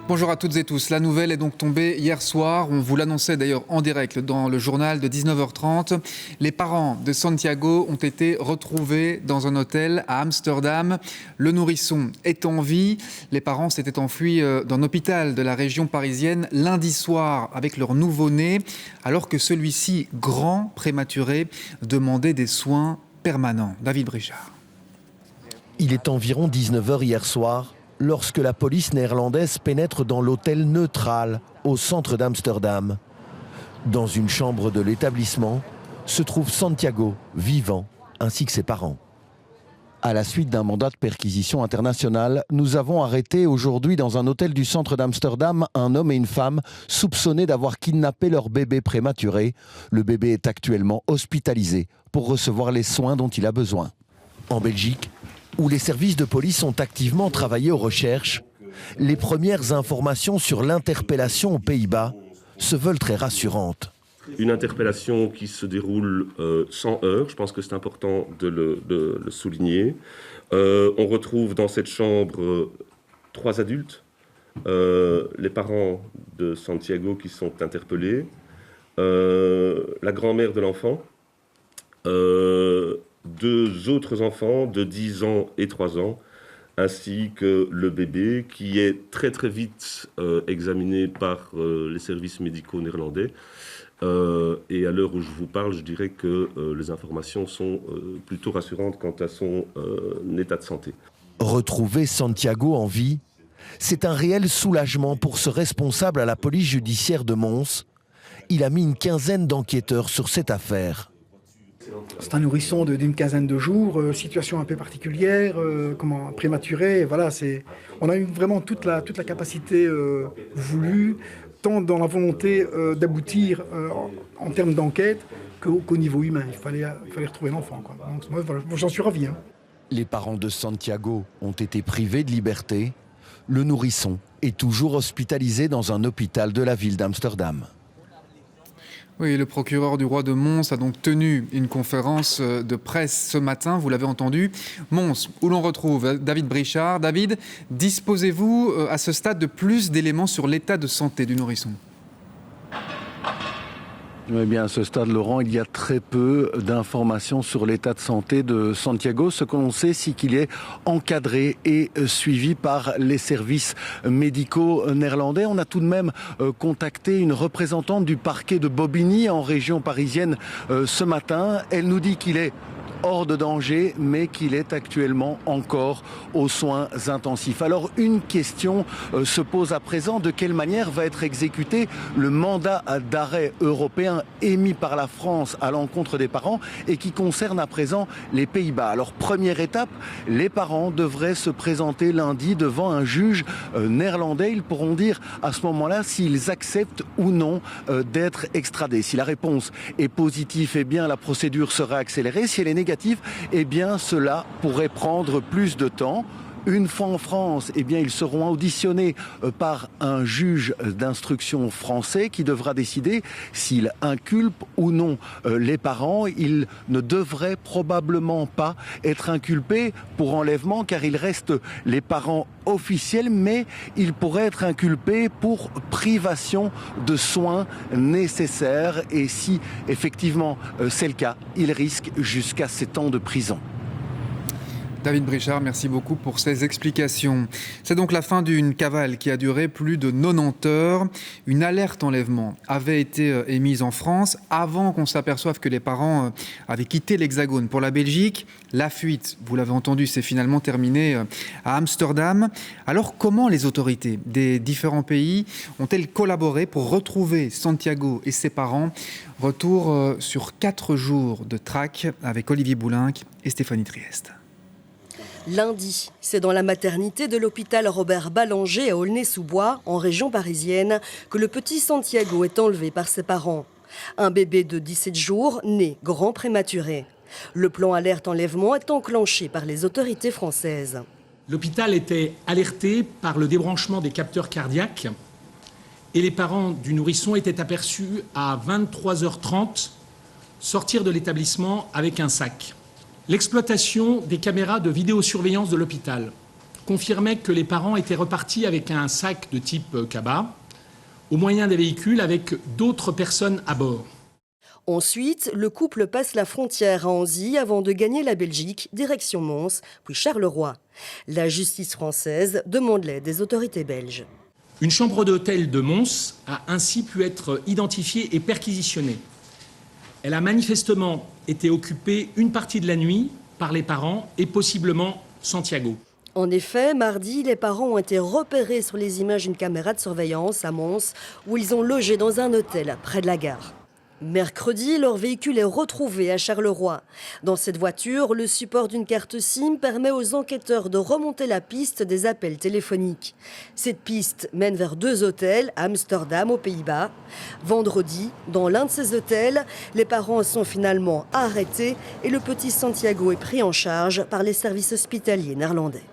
Bonjour à toutes et tous. La nouvelle est donc tombée hier soir. On vous l'annonçait d'ailleurs en direct dans le journal de 19h30. Les parents de Santiago ont été retrouvés dans un hôtel à Amsterdam. Le nourrisson est en vie. Les parents s'étaient enfuis d'un hôpital de la région parisienne lundi soir avec leur nouveau-né, alors que celui-ci, grand, prématuré, demandait des soins permanents. David Brichard. Il est environ 19h hier soir lorsque la police néerlandaise pénètre dans l'hôtel Neutral au centre d'Amsterdam. Dans une chambre de l'établissement se trouve Santiago, vivant, ainsi que ses parents. À la suite d'un mandat de perquisition internationale, nous avons arrêté aujourd'hui dans un hôtel du centre d'Amsterdam un homme et une femme soupçonnés d'avoir kidnappé leur bébé prématuré. Le bébé est actuellement hospitalisé pour recevoir les soins dont il a besoin. En Belgique, où les services de police ont activement travaillé aux recherches, les premières informations sur l'interpellation aux Pays-Bas se veulent très rassurantes. Une interpellation qui se déroule sans heurts, je pense que c'est important de le souligner. On retrouve dans cette chambre 3 adultes, les parents de Santiago qui sont interpellés, la grand-mère de l'enfant, 2 autres enfants de 10 ans et 3 ans, ainsi que le bébé qui est très très vite examiné par les services médicaux néerlandais. Et à l'heure où je vous parle, je dirais que les informations sont plutôt rassurantes quant à son état de santé. Retrouver Santiago en vie, c'est un réel soulagement pour ce responsable à la police judiciaire de Mons. Il a mis une quinzaine d'enquêteurs sur cette affaire. C'est un nourrisson d'une quinzaine de jours, situation un peu particulière, prématuré. Voilà, on a eu vraiment toute la capacité voulue, tant dans la volonté d'aboutir en termes d'enquête qu'au niveau humain. Il fallait retrouver l'enfant, quoi. Donc, moi, voilà, j'en suis ravi. Les parents de Santiago ont été privés de liberté. Le nourrisson est toujours hospitalisé dans un hôpital de la ville d'Amsterdam. Oui, le procureur du roi de Mons a donc tenu une conférence de presse ce matin, vous l'avez entendu. Mons, où l'on retrouve David Brichard. David, disposez-vous à ce stade de plus d'éléments sur l'état de santé du nourrisson ? Eh bien, à ce stade, Laurent, il y a très peu d'informations sur l'état de santé de Santiago. Ce que l'on sait, c'est qu'il est encadré et suivi par les services médicaux néerlandais. On a tout de même contacté une représentante du parquet de Bobigny en région parisienne ce matin. Elle nous dit qu'il est hors de danger, mais qu'il est actuellement encore aux soins intensifs. Alors une question se pose à présent, de quelle manière va être exécuté le mandat d'arrêt européen émis par la France à l'encontre des parents et qui concerne à présent les Pays-Bas. Alors première étape, les parents devraient se présenter lundi devant un juge néerlandais. Ils pourront dire à ce moment-là s'ils acceptent ou non d'être extradés. Si la réponse est positive, eh bien la procédure sera accélérée. Si elle est négative, eh bien cela pourrait prendre plus de temps. Une fois en France, eh bien, ils seront auditionnés par un juge d'instruction français qui devra décider s'il inculpe ou non les parents. Ils ne devraient probablement pas être inculpés pour enlèvement car ils restent les parents officiels, mais ils pourraient être inculpés pour privation de soins nécessaires. Et si effectivement c'est le cas, ils risquent jusqu'à 7 ans de prison. David Brichard, merci beaucoup pour ces explications. C'est donc la fin d'une cavale qui a duré plus de 90 heures. Une alerte enlèvement avait été émise en France avant qu'on s'aperçoive que les parents avaient quitté l'Hexagone pour la Belgique. La fuite, vous l'avez entendu, s'est finalement terminée à Amsterdam. Alors comment les autorités des différents pays ont-elles collaboré pour retrouver Santiago et ses parents ? Retour sur 4 jours de traque avec Olivier Boulinck et Stéphanie Trieste. Lundi, c'est dans la maternité de l'hôpital Robert Ballanger à Aulnay-sous-Bois, en région parisienne, que le petit Santiago est enlevé par ses parents. Un bébé de 17 jours, né grand prématuré. Le plan alerte enlèvement est enclenché par les autorités françaises. L'hôpital était alerté par le débranchement des capteurs cardiaques et les parents du nourrisson étaient aperçus à 23h30 sortir de l'établissement avec un sac. L'exploitation des caméras de vidéosurveillance de l'hôpital confirmait que les parents étaient repartis avec un sac de type cabas, au moyen des véhicules avec d'autres personnes à bord. Ensuite, le couple passe la frontière à Anzy avant de gagner la Belgique, direction Mons, puis Charleroi. La justice française demande l'aide des autorités belges. Une chambre d'hôtel de Mons a ainsi pu être identifiée et perquisitionnée. Elle a manifestement été occupée une partie de la nuit par les parents et possiblement Santiago. En effet, mardi, les parents ont été repérés sur les images d'une caméra de surveillance à Mons, où ils ont logé dans un hôtel près de la gare. Mercredi, leur véhicule est retrouvé à Charleroi. Dans cette voiture, le support d'une carte SIM permet aux enquêteurs de remonter la piste des appels téléphoniques. Cette piste mène vers 2 hôtels à Amsterdam, aux Pays-Bas. Vendredi, dans l'un de ces hôtels, les parents sont finalement arrêtés et le petit Santiago est pris en charge par les services hospitaliers néerlandais.